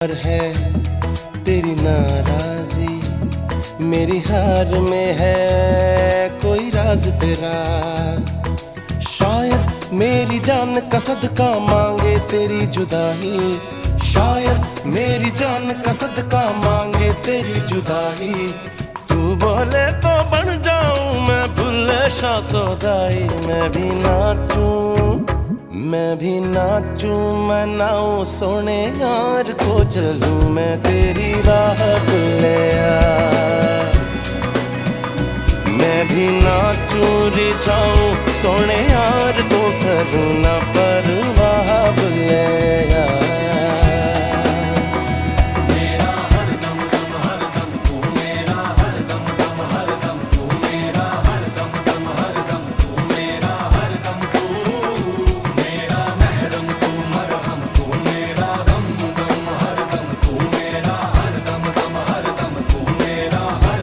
पर है तेरी नाराजी, मेरी हार में है कोई राज तेरा। शायद मेरी जान का सदका मांगे तेरी जुदाई, शायद मेरी जान का सदका मांगे तेरी जुदाई। तू बोले तो बन जाऊं मैं भुल्ले शाह सौदाई। मैं भी नाचूं, मैं नाऊं सोने यार को चलूं मैं तेरी राह भुल्लिया। मैं भी नाचूं रिझाऊं सोने यार को करूं ना।